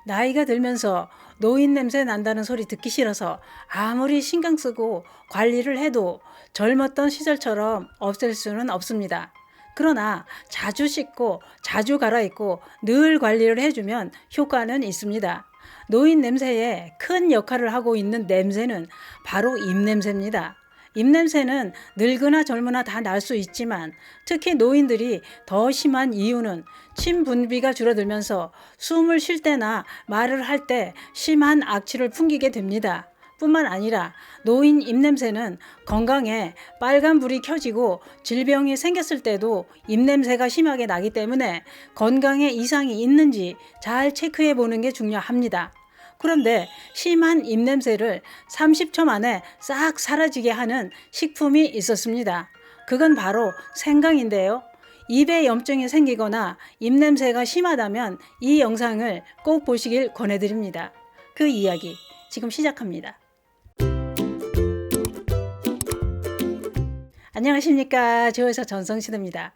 나이가 들면서 노인 냄새 난다는 소리 듣기 싫어서 아무리 신경 쓰고 관리를 해도 젊었던 시절처럼 없앨 수는 없습니다. 그러나 자주 씻고 자주 갈아입고 늘 관리를 해주면 효과는 있습니다. 노인 냄새에 큰 역할을 하고 있는 냄새는 바로 입냄새입니다. 입냄새는 늙으나 젊으나 다 날 수 있지만 특히 노인들이 더 심한 이유는 침 분비가 줄어들면서 숨을 쉴 때나 말을 할 때 심한 악취를 풍기게 됩니다. 뿐만 아니라 노인 입냄새는 건강에 빨간불이 켜지고 질병이 생겼을 때도 입냄새가 심하게 나기 때문에 건강에 이상이 있는지 잘 체크해 보는 게 중요합니다. 그런데 심한 입냄새를 30초 만에 싹 사라지게 하는 식품이 있었습니다. 그건 바로 생강인데요. 입에 염증이 생기거나 입냄새가 심하다면 이 영상을 꼭 보시길 권해드립니다. 그 이야기 지금 시작합니다. 안녕하십니까. 조여사 전성시대입니다.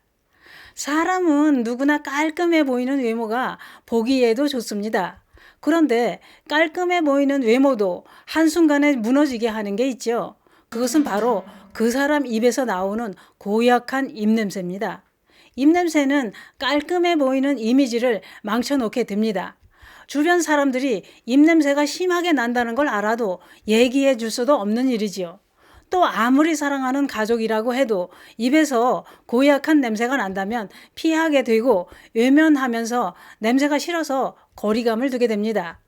사람은 누구나 깔끔해 보이는 외모가 보기에도 좋습니다. 그런데 깔끔해 보이는 외모도 한순간에 무너지게 하는 게 있죠. 그것은 바로 그 사람 입에서 나오는 고약한 입냄새입니다. 입냄새는 깔끔해 보이는 이미지를 망쳐놓게 됩니다. 주변 사람들이 입냄새가 심하게 난다는 걸 알아도 얘기해 줄 수도 없는 일이지요. 또 아무리 사랑하는 가족이라고 해도 입에서 고약한 냄새가 난다면 피하게 되고 외면하면서 냄새가 싫어서 거리감을 두게 됩니다.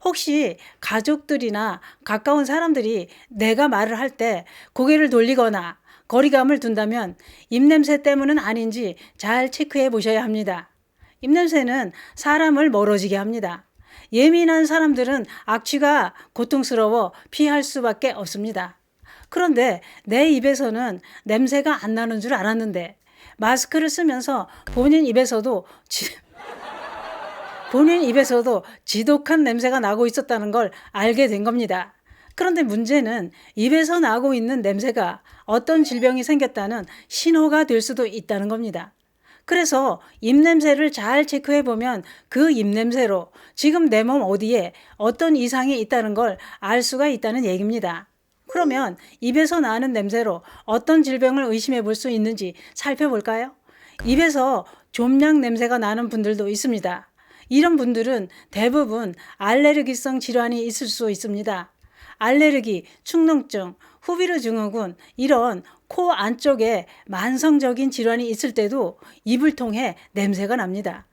혹시 가족들이나 가까운 사람들이 내가 말을 할 때 고개를 돌리거나 거리감을 둔다면 입냄새 때문은 아닌지 잘 체크해 보셔야 합니다. 입냄새는 사람을 멀어지게 합니다. 예민한 사람들은 악취가 고통스러워 피할 수밖에 없습니다. 그런데 내 입에서는 냄새가 안 나는 줄 알았는데 마스크를 쓰면서 본인 입에서도 지독한 냄새가 나고 있었다는 걸 알게 된 겁니다. 그런데 문제는 입에서 나고 있는 냄새가 어떤 질병이 생겼다는 신호가 될 수도 있다는 겁니다. 그래서 입냄새를 잘 체크해 보면 그 입냄새로 지금 내 몸 어디에 어떤 이상이 있다는 걸 알 수가 있다는 얘기입니다. 그러면 입에서 나는 냄새로 어떤 질병을 의심해 볼 수 있는지 살펴볼까요? 입에서 좀약 냄새가 나는 분들도 있습니다. 이런 분들은 대부분 알레르기성 질환이 있을 수 있습니다. 알레르기, 축농증, 후비루 증후군 이런 코 안쪽에 만성적인 질환이 있을 때도 입을 통해 냄새가 납니다.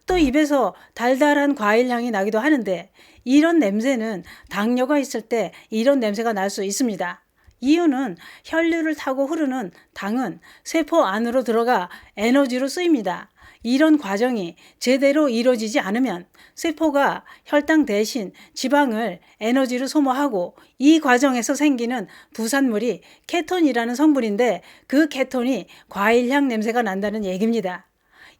또 입에서 달달한 과일 향이 나기도 하는데 이런 냄새는 당뇨가 있을 때 이런 냄새가 날 수 있습니다. 이유는 혈류를 타고 흐르는 당은 세포 안으로 들어가 에너지로 쓰입니다. 이런 과정이 제대로 이루어지지 않으면 세포가 혈당 대신 지방을 에너지로 소모하고 이 과정에서 생기는 부산물이 케톤이라는 성분인데 그 케톤이 과일향 냄새가 난다는 얘기입니다.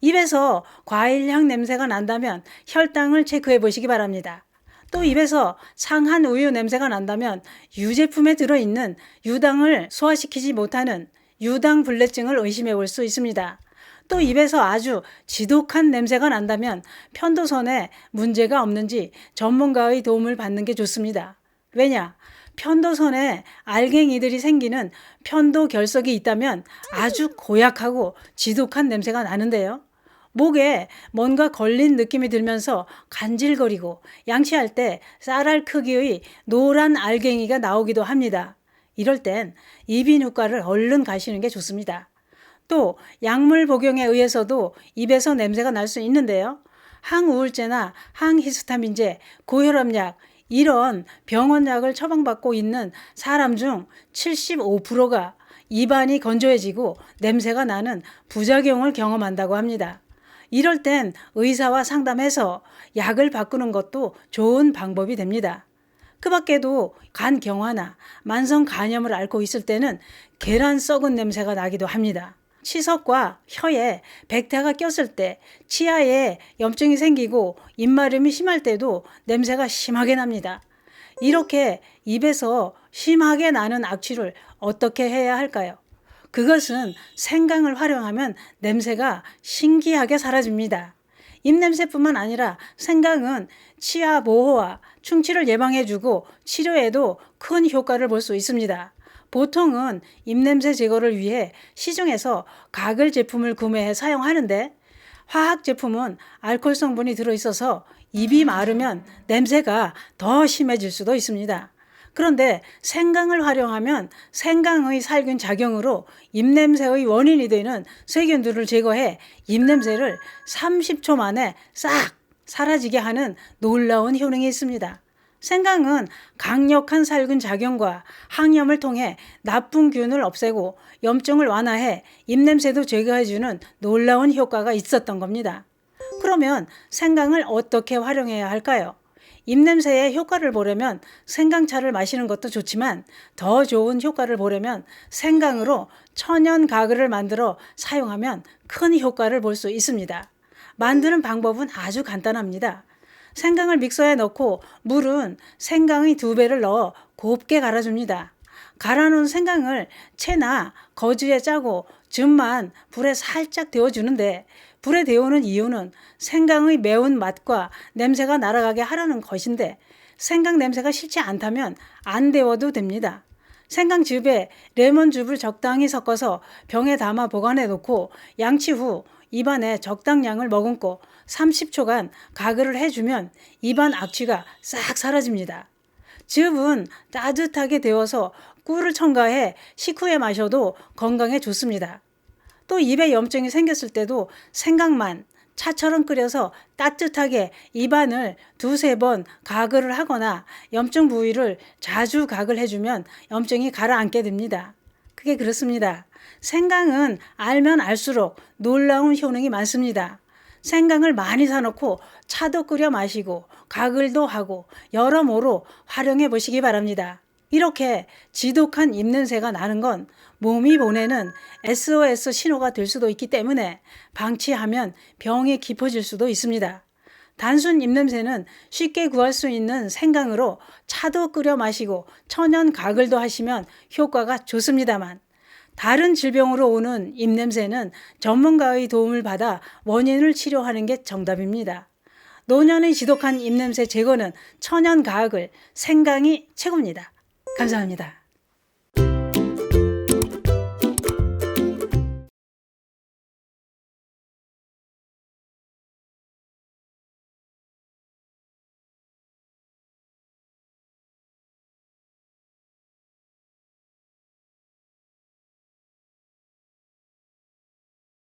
입에서 과일향 냄새가 난다면 혈당을 체크해 보시기 바랍니다. 또 입에서 상한 우유 냄새가 난다면 유제품에 들어있는 유당을 소화시키지 못하는 유당불내증을 의심해 볼 수 있습니다. 또 입에서 아주 지독한 냄새가 난다면 편도선에 문제가 없는지 전문가의 도움을 받는 게 좋습니다. 왜냐? 편도선에 알갱이들이 생기는 편도결석이 있다면 아주 고약하고 지독한 냄새가 나는데요. 목에 뭔가 걸린 느낌이 들면서 간질거리고 양치할 때 쌀알 크기의 노란 알갱이가 나오기도 합니다. 이럴 땐 이비인후과를 얼른 가시는 게 좋습니다. 또 약물 복용에 의해서도 입에서 냄새가 날 수 있는데요. 항우울제나 항히스타민제, 고혈압약 이런 병원약을 처방받고 있는 사람 중 75%가 입안이 건조해지고 냄새가 나는 부작용을 경험한다고 합니다. 이럴 땐 의사와 상담해서 약을 바꾸는 것도 좋은 방법이 됩니다. 그 밖에도 간경화나 만성 간염을 앓고 있을 때는 계란 썩은 냄새가 나기도 합니다. 치석과 혀에 백태가 꼈을 때, 치아에 염증이 생기고 입마름이 심할 때도 냄새가 심하게 납니다. 이렇게 입에서 심하게 나는 악취를 어떻게 해야 할까요? 그것은 생강을 활용하면 냄새가 신기하게 사라집니다. 입냄새뿐만 아니라 생강은 치아 보호와 충치를 예방해주고 치료에도 큰 효과를 볼 수 있습니다. 보통은 입냄새 제거를 위해 시중에서 가글 제품을 구매해 사용하는데 화학 제품은 알코올 성분이 들어있어서 입이 마르면 냄새가 더 심해질 수도 있습니다. 그런데 생강을 활용하면 생강의 살균 작용으로 입냄새의 원인이 되는 세균들을 제거해 입냄새를 30초 만에 싹 사라지게 하는 놀라운 효능이 있습니다. 생강은 강력한 살균 작용과 항염을 통해 나쁜 균을 없애고 염증을 완화해 입냄새도 제거해주는 놀라운 효과가 있었던 겁니다. 그러면 생강을 어떻게 활용해야 할까요? 입냄새의 효과를 보려면 생강차를 마시는 것도 좋지만 더 좋은 효과를 보려면 생강으로 천연 가글을 만들어 사용하면 큰 효과를 볼 수 있습니다. 만드는 방법은 아주 간단합니다. 생강을 믹서에 넣고 물은 생강의 2배를 넣어 곱게 갈아줍니다. 갈아놓은 생강을 채나 거즈에 짜고 즙만 불에 살짝 데워주는데 불에 데우는 이유는 생강의 매운 맛과 냄새가 날아가게 하려는 것인데 생강 냄새가 싫지 않다면 안 데워도 됩니다. 생강즙에 레몬즙을 적당히 섞어서 병에 담아 보관해 놓고 양치 후 입안에 적당량을 머금고 30초간 가글을 해주면 입안 악취가 싹 사라집니다. 즙은 따뜻하게 데워서 꿀을 첨가해 식후에 마셔도 건강에 좋습니다. 또 입에 염증이 생겼을 때도 생강만 차처럼 끓여서 따뜻하게 입안을 2-3번 가글을 하거나 염증 부위를 자주 가글해주면 염증이 가라앉게 됩니다. 그게 그렇습니다. 생강은 알면 알수록 놀라운 효능이 많습니다. 생강을 많이 사놓고 차도 끓여 마시고 가글도 하고 여러모로 활용해 보시기 바랍니다. 이렇게 지독한 입냄새가 나는 건 몸이 보내는 SOS 신호가 될 수도 있기 때문에 방치하면 병이 깊어질 수도 있습니다. 단순 입냄새는 쉽게 구할 수 있는 생강으로 차도 끓여 마시고 천연 가글도 하시면 효과가 좋습니다만 다른 질병으로 오는 입냄새는 전문가의 도움을 받아 원인을 치료하는 게 정답입니다. 노년의 지독한 입냄새 제거는 천연 가글, 생강이 최고입니다. 감사합니다.